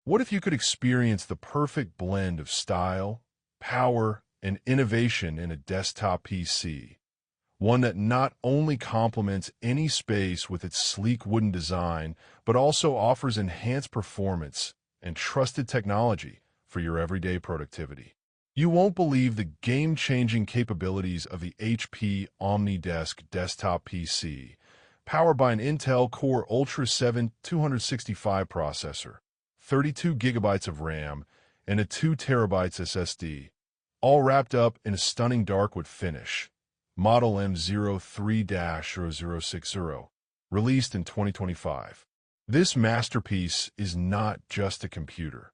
What if you could experience the perfect blend of style, power, and innovation in a desktop PC? One that not only complements any space with its sleek wooden design, but also offers enhanced performance and trusted technology for your everyday productivity. You won't believe the game-changing capabilities of the HP OmniDesk Desktop PC, powered by an Intel Core Ultra 7 265 processor, 32 gigabytes of RAM, and a 2 terabytes SSD, all wrapped up in a stunning darkwood finish. Model M03-0060, released in 2025. This masterpiece is not just a computer.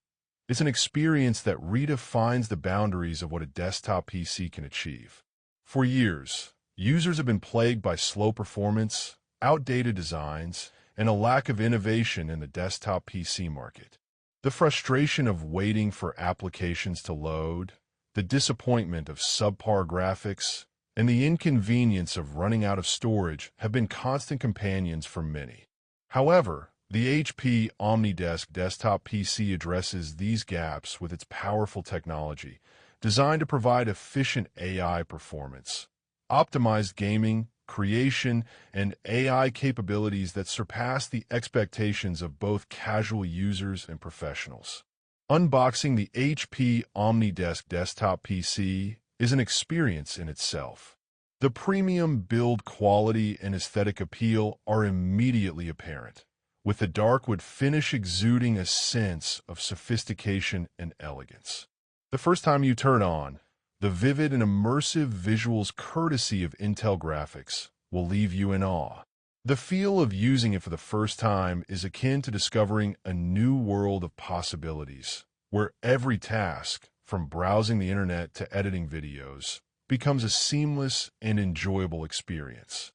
It's an experience that redefines the boundaries of what a desktop PC can achieve. For years, users have been plagued by slow performance, outdated designs, and a lack of innovation in the desktop PC market. The frustration of waiting for applications to load, the disappointment of subpar graphics, and the inconvenience of running out of storage have been constant companions for many. However, the HP OmniDesk Desktop PC addresses these gaps with its powerful technology, designed to provide efficient AI performance, optimized gaming, creation, and AI capabilities that surpass the expectations of both casual users and professionals. Unboxing the HP OmniDesk Desktop PC is an experience in itself. The premium build quality and aesthetic appeal are immediately apparent, with the darkwood finish exuding a sense of sophistication and elegance. The first time you turn on, the vivid and immersive visuals courtesy of Intel graphics will leave you in awe. The feel of using it for the first time is akin to discovering a new world of possibilities, where every task, from browsing the internet to editing videos, becomes a seamless and enjoyable experience.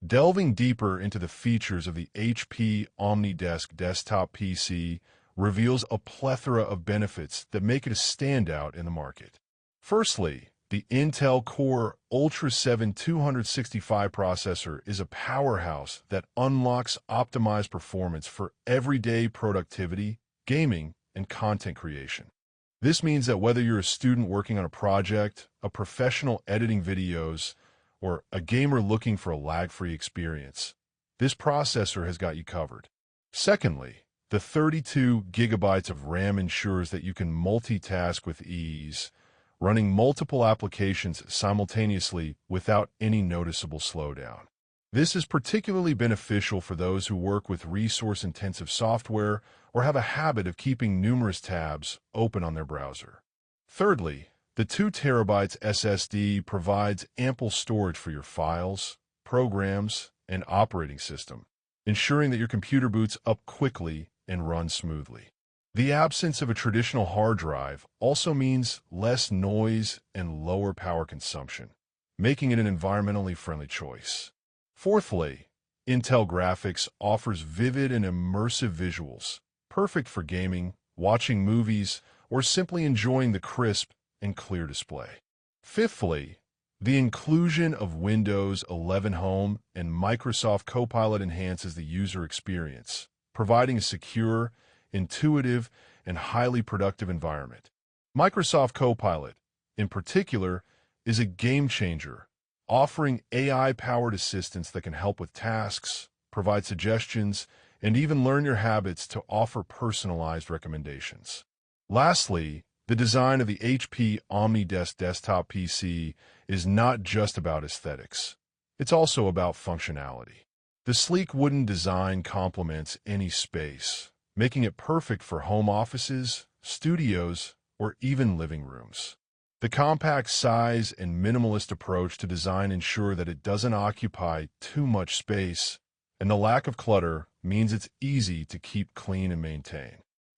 Delving deeper into the features of the HP OmniDesk Desktop PC reveals a plethora of benefits that make it a standout in the market. Firstly, the Intel Core Ultra 7 265 processor is a powerhouse that unlocks optimized performance for everyday productivity, gaming, and content creation. This means that whether you're a student working on a project, a professional editing videos, or a gamer looking for a lag-free experience, this processor has got you covered. Secondly, the 32 gigabytes of RAM ensures that you can multitask with ease, running multiple applications simultaneously without any noticeable slowdown. This is particularly beneficial for those who work with resource-intensive software or have a habit of keeping numerous tabs open on their browser. Thirdly, the 2 terabytes SSD provides ample storage for your files, programs, and operating system, ensuring that your computer boots up quickly and runs smoothly. The absence of a traditional hard drive also means less noise and lower power consumption, making it an environmentally friendly choice. Fourthly, Intel Graphics offers vivid and immersive visuals, perfect for gaming, watching movies, or simply enjoying the crisp and clear display. Fifthly, the inclusion of Windows 11 Home and Microsoft Copilot enhances the user experience, providing a secure, intuitive, and highly productive environment. Microsoft Copilot, in particular, is a game changer, offering AI-powered assistants that can help with tasks, provide suggestions, and even learn your habits to offer personalized recommendations. Lastly, the design of the HP OmniDesk Desktop PC is not just about aesthetics. It's also about functionality. The sleek wooden design complements any space, making it perfect for home offices, studios, or even living rooms. The compact size and minimalist approach to design ensure that it doesn't occupy too much space, and the lack of clutter means it's easy to keep clean and maintain.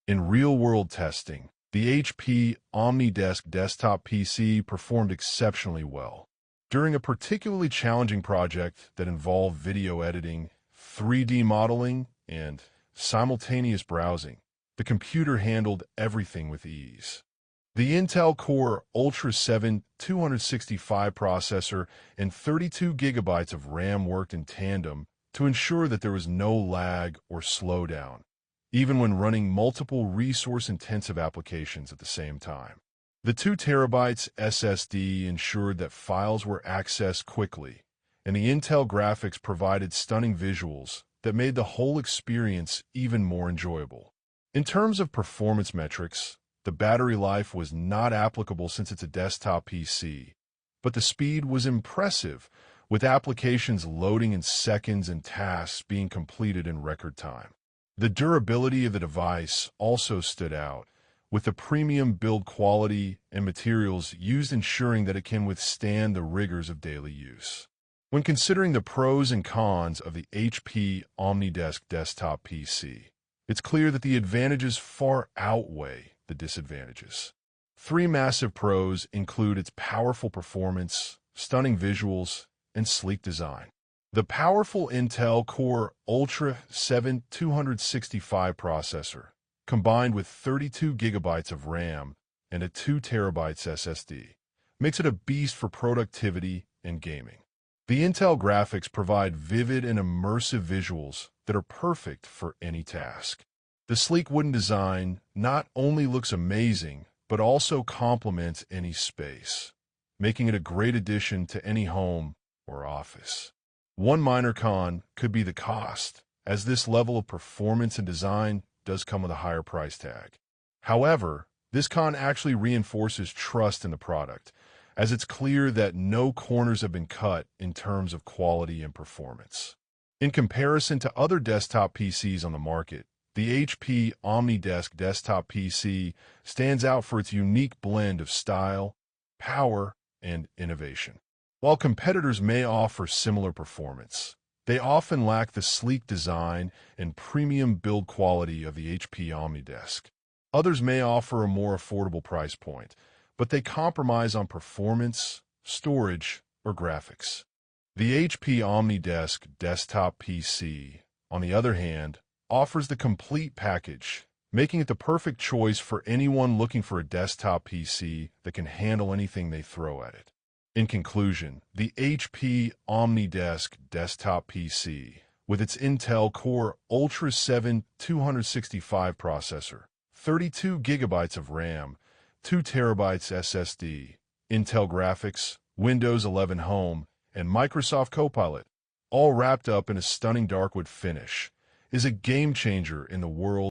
In real-world testing, the HP OmniDesk Desktop PC performed exceptionally well. During a particularly challenging project that involved video editing, 3D modeling, and simultaneous browsing, the computer handled everything with ease. The Intel Core Ultra 7 265 processor and 32 gigabytes of RAM worked in tandem to ensure that there was no lag or slowdown, even when running multiple resource-intensive applications at the same time. The 2 terabytes SSD ensured that files were accessed quickly, and the Intel graphics provided stunning visuals that made the whole experience even more enjoyable. In terms of performance metrics, the battery life was not applicable since it's a desktop PC, but the speed was impressive, with applications loading in seconds and tasks being completed in record time. The durability of the device also stood out, with the premium build quality and materials used ensuring that it can withstand the rigors of daily use. When considering the pros and cons of the HP OmniDesk Desktop PC, it's clear that the advantages far outweigh the disadvantages. 3 massive pros include its powerful performance, stunning visuals, and sleek design. The powerful Intel Core Ultra 7 265 processor, combined with 32 gigabytes of RAM and a 2 terabytes SSD, makes it a beast for productivity and gaming. The Intel graphics provide vivid and immersive visuals that are perfect for any task. The sleek wooden design not only looks amazing, but also complements any space, making it a great addition to any home or office. One minor con could be the cost, as this level of performance and design does come with a higher price tag. However, this con actually reinforces trust in the product, as it's clear that no corners have been cut in terms of quality and performance. In comparison to other desktop PCs on the market, the HP OmniDesk Desktop PC stands out for its unique blend of style, power, and innovation. While competitors may offer similar performance, they often lack the sleek design and premium build quality of the HP OmniDesk. Others may offer a more affordable price point, but they compromise on performance, storage, or graphics. The HP OmniDesk Desktop PC, on the other hand, offers the complete package, making it the perfect choice for anyone looking for a desktop PC that can handle anything they throw at it. In conclusion, the HP OmniDesk Desktop PC, with its Intel Core Ultra 7 265 processor, 32 gigabytes of RAM, 2 terabytes SSD, Intel graphics, Windows 11 Home, and Microsoft Copilot, all wrapped up in a stunning darkwood finish, is a game changer in the world